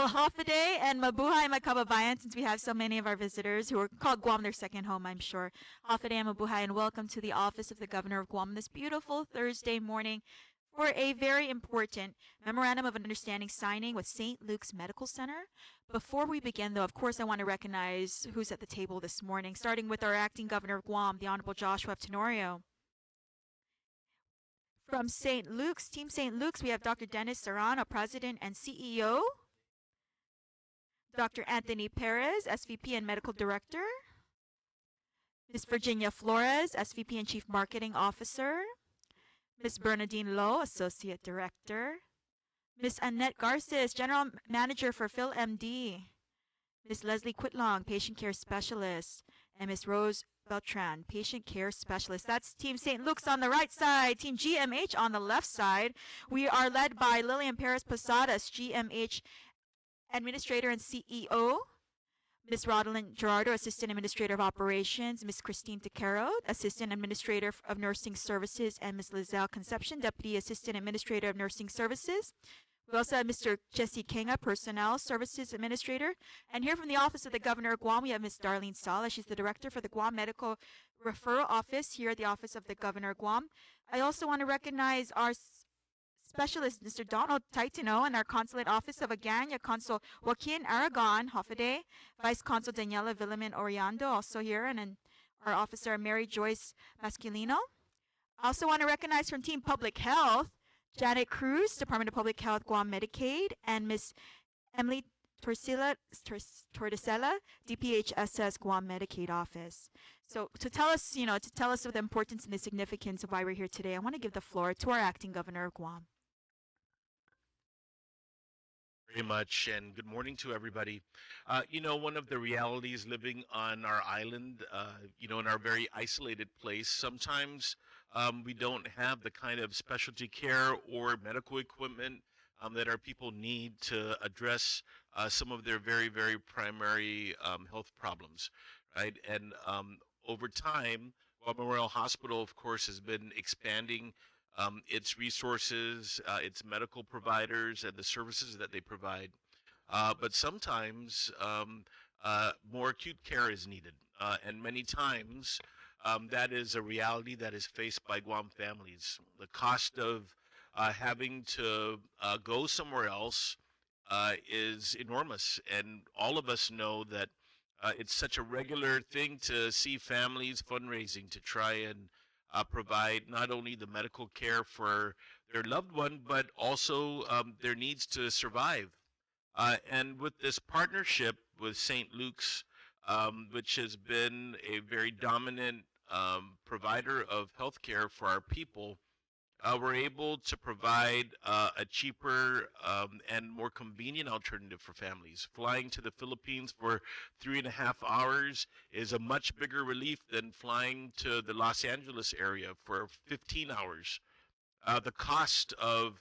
Well, Hafaday and Mabuhay Makababayan, since we have so many of our visitors who are called Guam their second home, I'm sure. Hafaday and Mabuhay, and welcome to the office of the Governor of Guam this beautiful Thursday morning for a very important Memorandum of Understanding signing with St. Luke's Medical Center. Before we begin, though, of course, I want to recognize who's at the table this morning, starting with our acting Governor of Guam, the Honorable Joshua F. Tenorio. From St. Luke's, Team St. Luke's, we have Dr. Dennis Serrano, President and CEO. Dr. Anthony Perez, SVP and Medical Director. Ms. Virginia Flores, SVP and Chief Marketing Officer. Ms. Bernadine Lowe, Associate Director. Ms. Annette Garces, General Manager for PhilMD. Ms. Leslie Quitlong, Patient Care Specialist. And Ms. Rose Beltran, Patient Care Specialist. That's Team St. Luke's on the right side. Team GMH on the left side. We are led by Lillian Perez Posadas, GMH Administrator and CEO. Ms. Rodalyn Gerardo, Assistant Administrator of Operations. Ms. Christine Tequero, Assistant Administrator of Nursing Services. And Ms. Lizelle Concepcion, Deputy Assistant Administrator of Nursing Services. We also have Mr. Jesse Kenga, Personnel Services Administrator. And here from the Office of the Governor of Guam, we have Ms. Darlene Sala. She's the Director for the Guam Medical Referral Office here at the Office of the Governor of Guam. I also want to recognize our Specialist Mr. Donald Taitino and our Consulate Office of Aganya, Consul Joaquin Aragon Hafaday, Vice Consul Daniela Villamin Oriando, also here, and then our Officer Mary Joyce Masculino. I also want to recognize from Team Public Health, Janet Cruz, Department of Public Health, Guam Medicaid, and Miss Emily Torticella, DPHSS Guam Medicaid Office. So to tell us of the importance and the significance of why we're here today, I want to give the floor to our acting Governor of Guam. Very much, and good morning to everybody. One of the realities living on our island, in our very isolated place, sometimes we don't have the kind of specialty care or medical equipment that our people need to address some of their very, very primary health problems, right? And over time, Guam Memorial Hospital, of course, has been expanding its resources, its medical providers, and the services that they provide. But sometimes more acute care is needed. And many times that is a reality that is faced by Guam families. The cost of having to go somewhere else is enormous. And all of us know that it's such a regular thing to see families fundraising to try and provide not only the medical care for their loved one, but also their needs to survive. And with this partnership with St. Luke's, which has been a very dominant provider of health care for our people, we're able to provide a cheaper and more convenient alternative for families. Flying to the Philippines for 3.5 hours is a much bigger relief than flying to the Los Angeles area for 15 hours. The cost of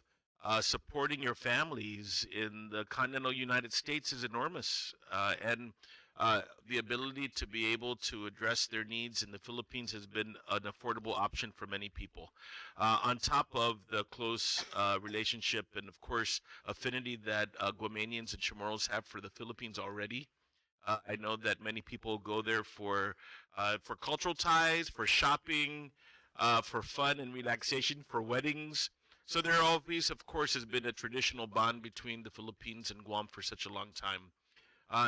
supporting your families in the continental United States is enormous, and the ability to be able to address their needs in the Philippines has been an affordable option for many people. On top of the close relationship and, of course, affinity that Guamanians and Chamorros have for the Philippines already, I know that many people go there for cultural ties, for shopping, for fun and relaxation, for weddings. So there always, of course, has been a traditional bond between the Philippines and Guam for such a long time.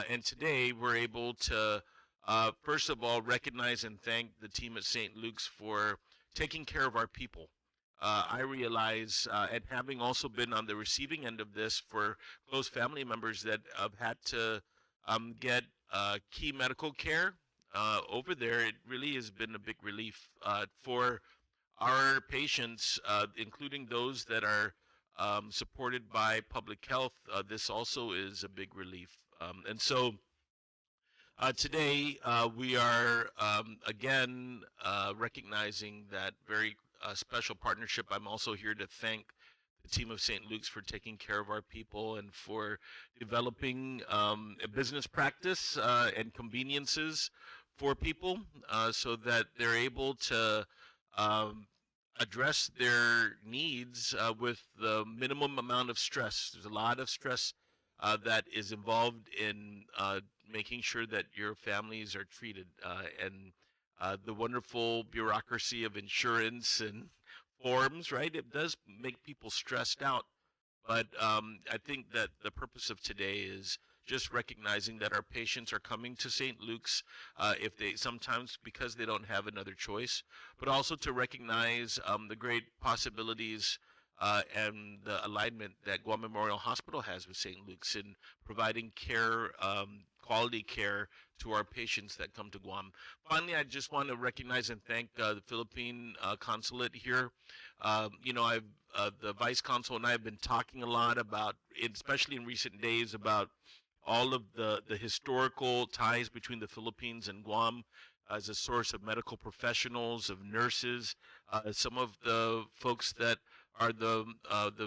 And today we're able to, first of all, recognize and thank the team at St. Luke's for taking care of our people. I realize, and having also been on the receiving end of this for close family members that have had to get key medical care over there, it really has been a big relief for our patients, including those that are supported by public health. This also is a big relief. And so today we are again recognizing that very special partnership. I'm also here to thank the team of St. Luke's for taking care of our people and for developing a business practice and conveniences for people so that they're able to address their needs with the minimum amount of stress. There's a lot of stress that is involved in making sure that your families are treated, and the wonderful bureaucracy of insurance and forms, right? It does make people stressed out, but I think that the purpose of today is just recognizing that our patients are coming to St. Luke's if they sometimes because they don't have another choice, but also to recognize the great possibilities and the alignment that Guam Memorial Hospital has with St. Luke's in providing care, quality care to our patients that come to Guam. Finally, I just want to recognize and thank the Philippine consulate here. I've the vice consul and I have been talking a lot about, especially in recent days, about all of the historical ties between the Philippines and Guam as a source of medical professionals, of nurses, some of the folks that are the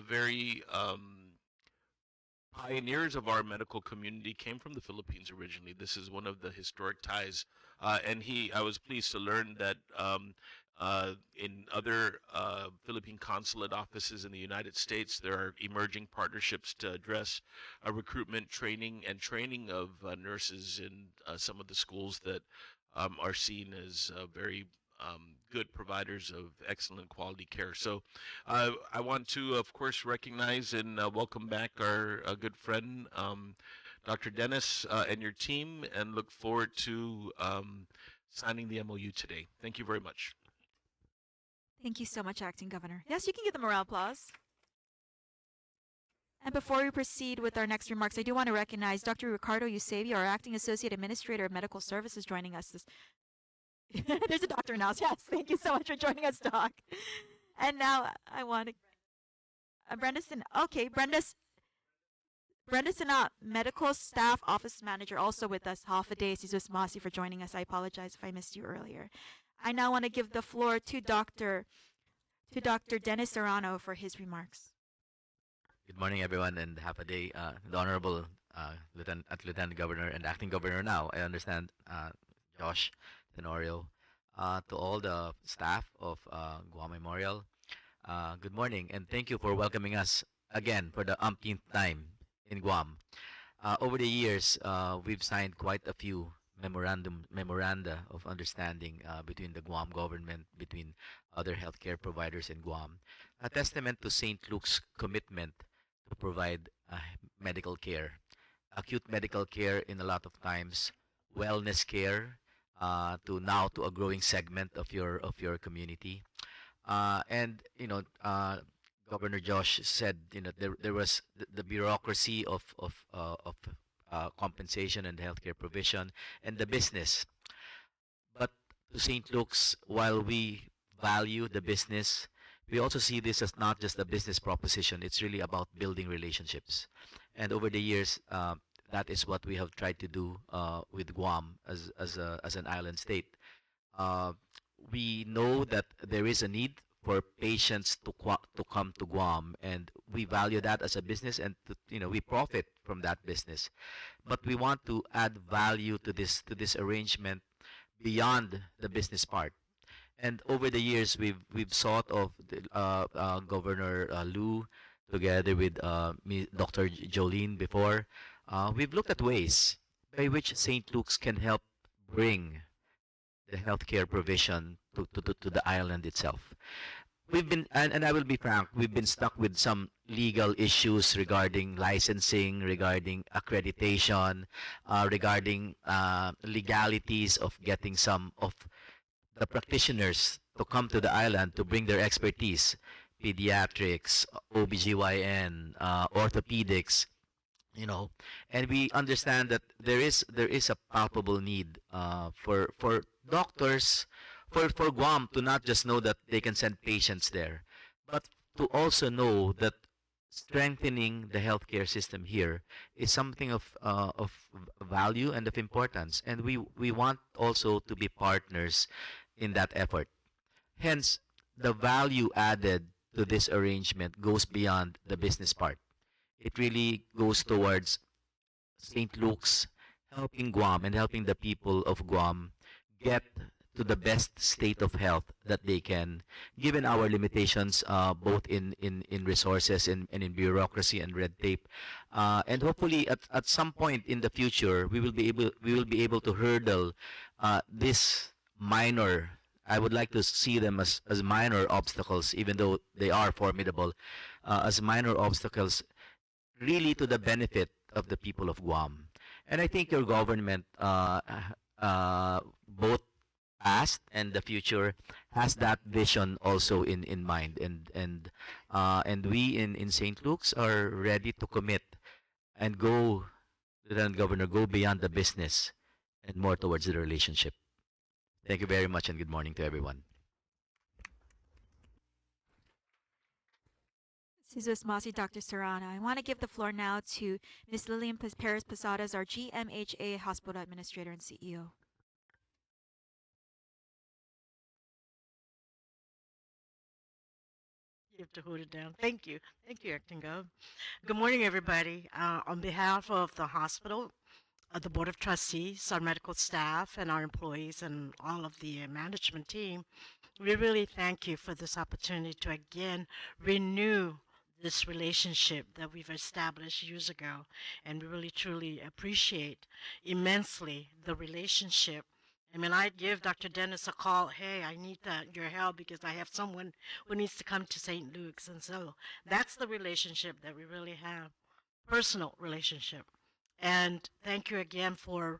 very pioneers of our medical community came from the Philippines originally. This is one of the historic ties, I was pleased to learn that in other Philippine consulate offices in the United States, there are emerging partnerships to address recruitment, training of nurses in some of the schools that are seen as very good providers of excellent quality care. So I want to, of course, recognize and welcome back our good friend, Dr. Dennis, and your team, and look forward to signing the MOU today. Thank you very much. Thank you so much, Acting Governor. Yes, you can give them a round of applause. And before we proceed with our next remarks, I do want to recognize Dr. Ricardo Eusebio, our Acting Associate Administrator of Medical Services, joining us. There's a doctor now. Yes, thank you so much for joining us, Doc. And now I want to... Brenda Sinat, Medical Staff Office Manager, also with us. Half a day. Sis Masi for joining us. I apologize if I missed you earlier. I now want to give the floor to Dr. Dennis Serrano for his remarks. Good morning, everyone, and half a day. The Honorable Lieutenant Governor and Acting Governor now, I understand, Josh Tenorio, to all the staff of Guam Memorial, good morning, and thank you for welcoming us again for the umpteenth time in Guam. Over the years, we've signed quite a few memoranda of understanding between the Guam government, between other healthcare providers in Guam, a testament to St. Luke's commitment to provide medical care, acute medical care in a lot of times, wellness care to a growing segment of your community, and Governor Josh said, there was the bureaucracy of compensation and healthcare provision and the business. But to St. Luke's, while we value the business, we also see this as not just a business proposition. It's really about building relationships. And over the years, that is what we have tried to do with Guam as an island state. We know that there is a need for patients to come to Guam, and we value that as a business, and we profit from that business. But we want to add value to this arrangement beyond the business part. And over the years, we've sought of Governor Liu, together with Dr. Jolene before. We've looked at ways by which St. Luke's can help bring the healthcare provision to the island itself. We've been, and I will be frank, we've been stuck with some legal issues regarding licensing, regarding accreditation, regarding legalities of getting some of the practitioners to come to the island to bring their expertise, pediatrics, OBGYN, orthopedics, and we understand that there is a palpable need for doctors, for Guam to not just know that they can send patients there, but to also know that strengthening the healthcare system here is something of value and of importance, and we want also to be partners in that effort. Hence, the value added to this arrangement goes beyond the business part. It really goes towards St. Luke's helping Guam and helping the people of Guam get to the best state of health that they can, given our limitations, both in resources and in bureaucracy and red tape. And hopefully at some point in the future, we will be able to hurdle this minor. I would like to see them as minor obstacles, even though they are formidable, as minor obstacles, really to the benefit of the people of Guam. And I think your government, both past and the future, has that vision also in mind. And we in St. Luke's are ready to commit and go, Lieutenant Governor, go beyond the business and more towards the relationship. Thank you very much and good morning to everyone. Jesus Masi, Dr. Serrano. I want to give the floor now to Ms. Lillian Perez Posadas, our GMHA Hospital Administrator and CEO. You have to hold it down. Thank you. Thank you, Acting Gov. Good morning, everybody. On behalf of the hospital, the Board of Trustees, our medical staff, and our employees, and all of the management team, we really thank you for this opportunity to again renew this relationship that we've established years ago. And we really truly appreciate immensely the relationship. I mean, I give Dr. Dennis a call. Hey, I need your help because I have someone who needs to come to St. Luke's. And so that's the relationship that we really have, personal relationship. And thank you again for,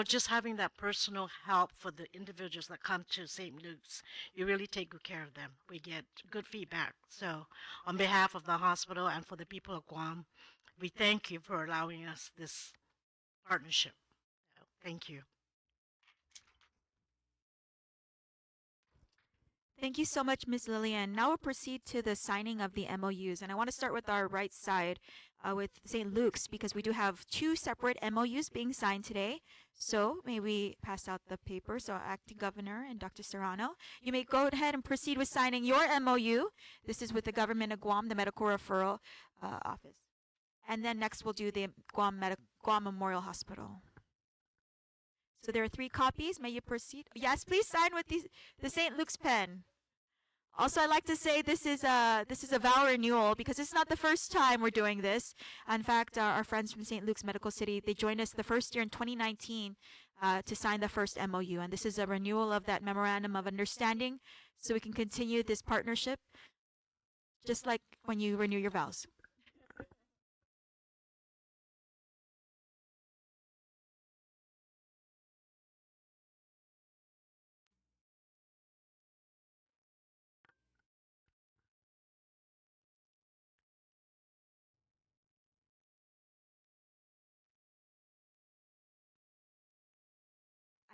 just having that personal help for the individuals that come to St. Luke's. You really take good care of them. We get good feedback. So on behalf of the hospital and for the people of Guam, we thank you for allowing us this partnership. Thank you. Thank you so much, Ms. Lillian. Now we'll proceed to the signing of the MOUs. And I want to start with our right side with St. Luke's because we do have two separate MOUs being signed today. So may we pass out the paper. So Acting Governor and Dr. Serrano, you may go ahead and proceed with signing your MOU. This is with the Government of Guam, the Medical Referral Office. And then next we'll do the Guam Memorial Hospital. So there are 3 copies. May you proceed? Yes, please sign with the St. Luke's pen. Also, I'd like to say this is a vow renewal because it's not the first time we're doing this. In fact, our friends from St. Luke's Medical City, they joined us the first year in 2019 to sign the first MOU, and this is a renewal of that memorandum of understanding, so we can continue this partnership, just like when you renew your vows.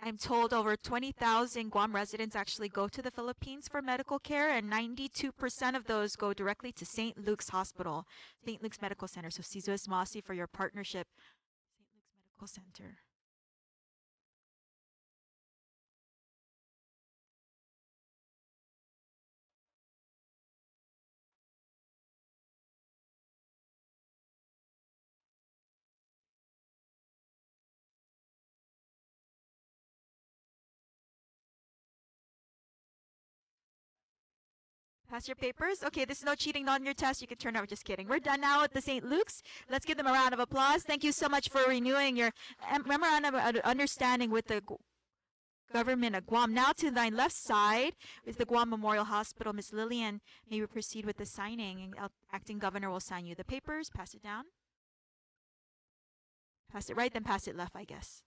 I'm told over 20,000 Guam residents actually go to the Philippines for medical care, and 92% of those go directly to St. Luke's Hospital, St. Luke's Medical Center. So, Sizuas Masi for your partnership, St. Luke's Medical Center. Pass your papers. Okay, this is no cheating on your test. You can turn over. Just kidding. We're done now at the St. Luke's. Let's give them a round of applause. Thank you so much for renewing your memorandum of understanding with the government of Guam. Now to thy left side is the Guam Memorial Hospital. Ms. Lillian, may we proceed with the signing, and Acting Governor will sign you the papers. Pass it down. Pass it right, then pass it left, I guess.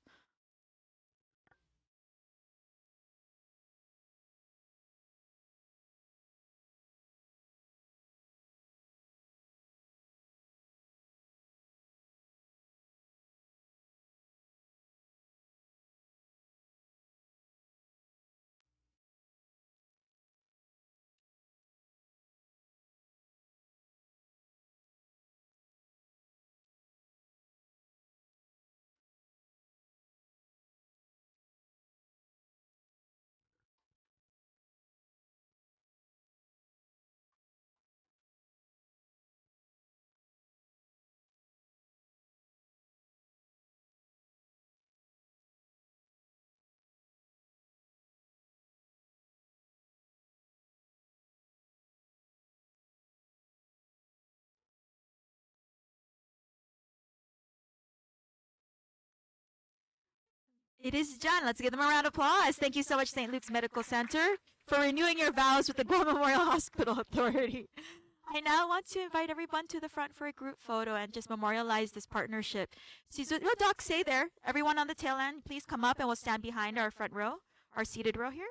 It is done. Let's give them a round of applause. Thank you so much, St. Luke's Medical Center, for renewing your vows with the Guam Memorial Hospital Authority. I now want to invite everyone to the front for a group photo and just memorialize this partnership. Doc, say there. Everyone on the tail end, please come up and we'll stand behind our front row, our seated row here.